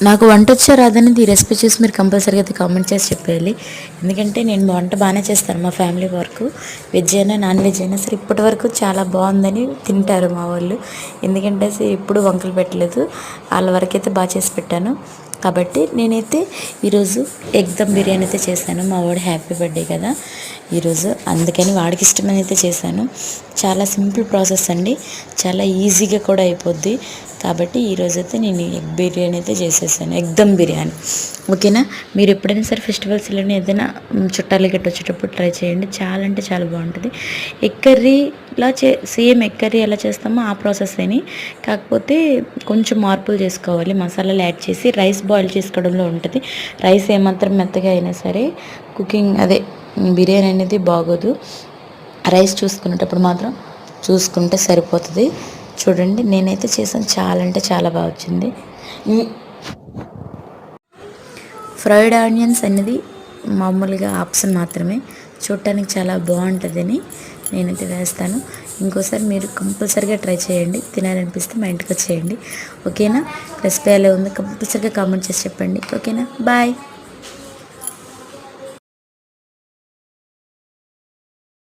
నాకు వంట వచ్చా రాదనేది ఈ రెసిపీ చూసి మీరు కంపల్సరీగా అయితే కామెంట్ చేసి చెప్పేయాలి. ఎందుకంటే నేను వంట బాగానే చేస్తాను. మా ఫ్యామిలీ వరకు వెజ్ అయినా నాన్ వెజ్ అయినా సరే ఇప్పటి వరకు చాలా బాగుందని తింటారు మా వాళ్ళు. ఎందుకంటే ఎప్పుడు వంకలు పెట్టలేదు, వాళ్ళ వరకు అయితే బాగా చేసి పెట్టాను. కాబట్టి నేనైతే ఈరోజు ఎగ్ దమ్ బిర్యానీ అయితే చేశాను. మా వాడు హ్యాపీ బర్త్డే కదా ఈరోజు, అందుకని వాడికి ఇష్టమని అయితే చేశాను. చాలా సింపుల్ ప్రాసెస్ అండి, చాలా ఈజీగా కూడా అయిపోద్ది. కాబట్టి ఈరోజైతే నేను ఎగ్ బిర్యానీ అయితే చేసేసాను, ఎగ్ దమ్ బిర్యానీ. ఓకేనా, మీరు ఎప్పుడైనా సరే ఫెస్టివల్స్లోనే ఏదైనా చుట్టాలు గట్టి వచ్చేటప్పుడు ట్రై చేయండి, చాలా అంటే చాలా బాగుంటుంది. ఎగ్ కర్రీలా సేమ్ ఎగ్ కర్రీ ఎలా చేస్తామో ఆ ప్రాసెస్ అని, కాకపోతే కొంచెం మార్పులు చేసుకోవాలి. మసాలాలు యాడ్ చేసి రైస్ బాయిల్ చేసుకోవడంలో ఉంటుంది. రైస్ ఏమాత్రం మెత్తగా అయినా సరే కుకింగ్ బిర్యానీ అనేది బాగోదు. రైస్ చూసుకునేటప్పుడు మాత్రం చూసుకుంటే సరిపోతుంది. చూడండి నేనైతే చేసాను, చాలా అంటే చాలా బాగా వచ్చింది. ఈ ఫ్రైడ్ ఆనియన్స్ అనేది మామూలుగా ఆప్షన్ మాత్రమే, చూడటానికి చాలా బాగుంటుందని నేనైతే వేస్తాను. ఇంకోసారి మీరు కంపల్సరీగా ట్రై చేయండి, తినాలనిపిస్తే మా ఇంటికి వచ్చేయండి. ఓకేనా, రెసిపీ ఎలా ఉందో కంపల్సరీగా కామెంట్ చేసి చెప్పండి. ఓకేనా, బాయ్.